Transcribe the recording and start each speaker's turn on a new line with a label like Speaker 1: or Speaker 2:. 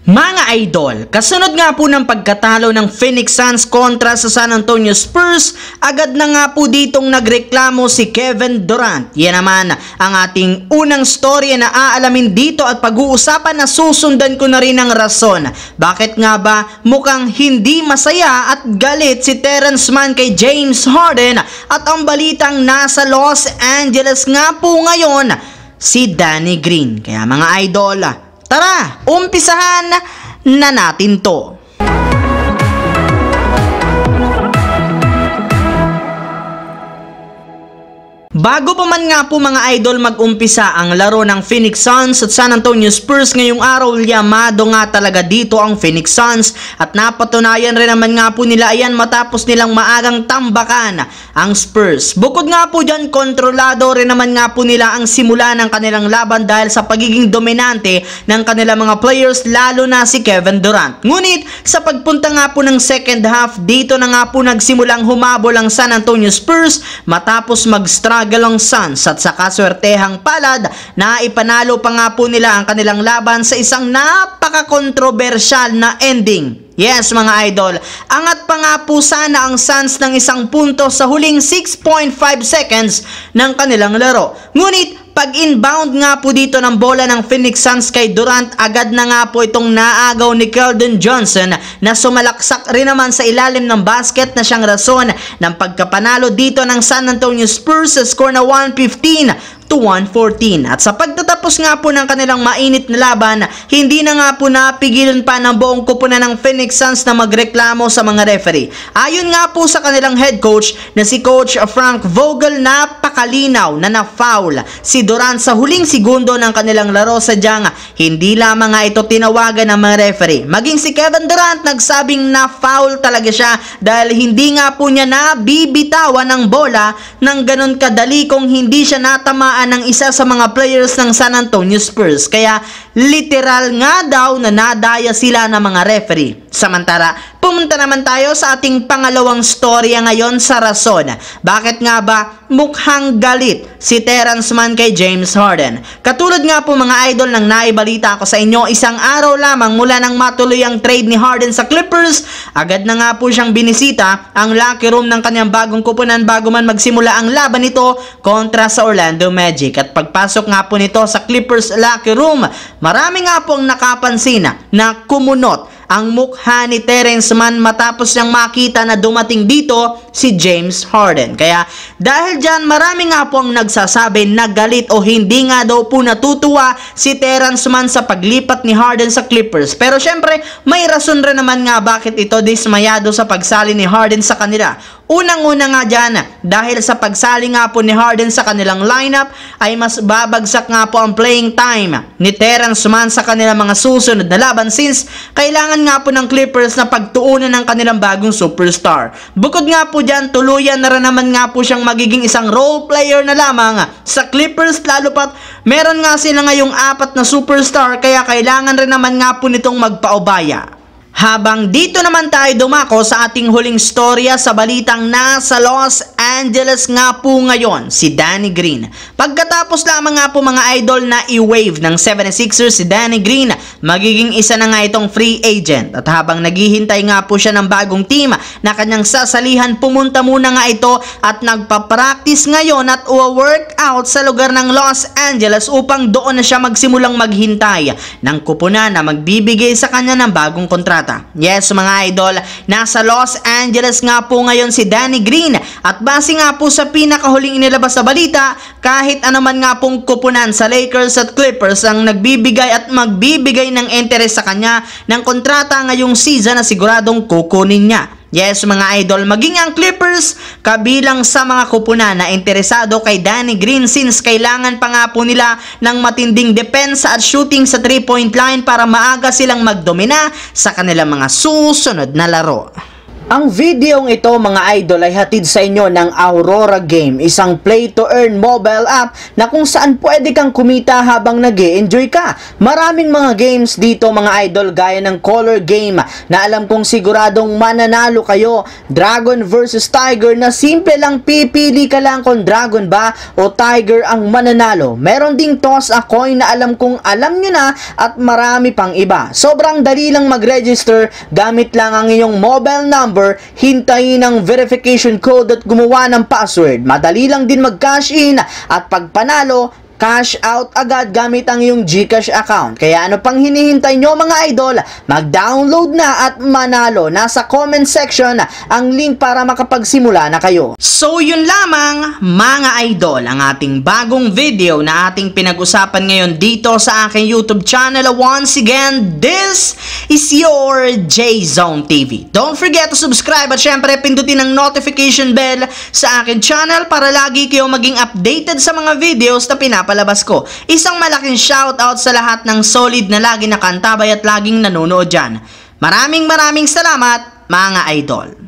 Speaker 1: Mga idol, kasunod nga po ng pagkatalo ng Phoenix Suns kontra sa San Antonio Spurs, agad na nga po ditong nagreklamo si Kevin Durant. Yan naman ang ating unang story na aalamin dito at pag-uusapan na susundan ko na rin ang rason. Bakit nga ba mukhang hindi masaya at galit si Terrence Mann kay James Harden at ang balitang nasa Los Angeles nga po ngayon si Danny Green. Kaya mga idol, tara, umpisahan na natin to. Bago pa man nga po mga idol mag-umpisa ang laro ng Phoenix Suns at San Antonio Spurs ngayong araw, yamado nga talaga dito ang Phoenix Suns at napatunayan rin naman nga po nila ayan matapos nilang maagang tambakan ang Spurs. Bukod nga po dyan, kontrolado rin naman nga po nila ang simula ng kanilang laban dahil sa pagiging dominante ng kanilang mga players, lalo na si Kevin Durant. Ngunit sa pagpunta nga po ng second half, dito na nga po nagsimulang humabol ang San Antonio Spurs matapos mag-struggle ang Suns at sa kaswertehang palad na ipanalo pa nga po nila ang kanilang laban sa isang napaka-kontrobersyal na ending. Yes mga idol, angat pa nga po sana ang Suns ng isang punto sa huling 6.5 seconds ng kanilang laro. Ngunit pag inbound nga po dito ng bola ng Phoenix Suns kay Durant, agad na nga po itong naagaw ni Keldon Johnson na sumalaksak rin naman sa ilalim ng basket na siyang rason ng pagkapanalo dito ng San Antonio Spurs sa score na 115-114. At sa pagtatapos nga po ng kanilang mainit na laban, hindi na nga po napigilan pa ng buong kupunan ng Phoenix Suns na magreklamo sa mga referee. Ayon nga po sa kanilang head coach na si Coach Frank Vogel, napakalinaw na na-foul si Durant sa huling segundo ng kanilang laro, sadyang hindi lamang nga ito tinawagan ng mga referee. Maging si Kevin Durant nagsabing na-foul talaga siya dahil hindi nga po niya nabibitawan ng bola ng ganun kadali kung hindi siya natamaan ng isa sa mga players ng San Antonio Spurs. Kaya literal nga daw na nadaya sila ng mga referee. Samantala, pumunta naman tayo sa ating pangalawang storya ngayon sa rason. Bakit nga ba mukhang galit si Terrence Mann kay James Harden? Katulad nga po mga idol ng naibalita ko sa inyo, isang araw lamang mula nang matuloy ang trade ni Harden sa Clippers, agad na nga po siyang binisita ang locker room ng kanyang bagong kupunan bago man magsimula ang laban nito kontra sa Orlando Magic. At pagpasok nga po nito sa Clippers locker room, marami nga po ang nakapansin na kumunot ang mukha ni Terrence Mann matapos niyang makita na dumating dito si James Harden. Kaya dahil dyan, marami nga po ang nagsasabi na galit o hindi nga daw po natutuwa si Terrence Mann sa paglipat ni Harden sa Clippers. Pero syempre, may rason rin naman nga bakit ito dismayado sa pagsali ni Harden sa kanila. Unang-una nga dyan, dahil sa pagsali nga po ni Harden sa kanilang lineup ay mas babagsak nga po ang playing time ni Terrence Mann sa kanilang mga susunod na laban since kailangan nga po ng Clippers na pagtuunan ng kanilang bagong superstar. Bukod nga po dyan, tuluyan na rin naman nga po siyang magiging isang role player na lamang sa Clippers, lalo pat meron nga sila ngayong 4 na superstar kaya kailangan rin naman nga po nitong magpaubaya. Habang dito naman tayo dumako sa ating huling storya sa balitang nasa Los Angeles nga po ngayon si Danny Green. Pagkatapos lamang nga po mga idol na i-wave ng 76ers si Danny Green, magiging isa na nga itong free agent. At habang naghihintay nga po siya ng bagong team na kanyang sasalihan, pumunta muna nga ito at nagpa-practice ngayon at workout sa lugar ng Los Angeles upang doon na siya magsimulang maghintay ng kupunan na magbibigay sa kanya ng bagong kontrata. Yes mga idol, nasa Los Angeles nga po ngayon si Danny Green at base nga po sa pinakahuling inilabas sa balita, kahit anuman nga pong kupunan sa Lakers at Clippers ang nagbibigay at magbibigay ng interes sa kanya ng kontrata ngayong season na siguradong kukunin niya. Yes mga idol, maging ang Clippers kabilang sa mga kupunan na interesado kay Danny Green since kailangan pa nga po nila ng matinding depensa at shooting sa 3-point line para maaga silang magdomina sa kanilang mga susunod na laro. Ang videong ito mga idol ay hatid sa inyo ng Aurora Game, isang play-to-earn mobile app na kung saan pwede kang kumita habang nag-e-enjoy ka. Maraming mga games dito mga idol gaya ng Color Game na alam kong siguradong mananalo kayo. Dragon vs Tiger na simple lang, pipili ka lang kung Dragon ba o Tiger ang mananalo. Meron ding Toss a Coin na alam kong alam nyo na at marami pang iba. Sobrang dali lang mag-register, gamit lang ang iyong mobile number, hintayin ang verification code at gumawa ng password. Madali lang din mag-cash in at pag panalo, cash out agad gamit ang iyong GCash account. Kaya ano pang hinihintay nyo mga idol? Mag-download na at manalo. Nasa comment section ang link para makapagsimula na kayo. So yun lamang mga idol, ang ating bagong video na ating pinag-usapan ngayon dito sa aking YouTube channel. Once again, this is your J-Zone TV. Don't forget to subscribe at syempre pindutin ang notification bell sa aking channel para lagi kayo maging updated sa mga videos na pinapalabas ko. Isang malaking shoutout sa lahat ng solid na lagi nakantabay at laging nanonood dyan. Maraming salamat mga idol.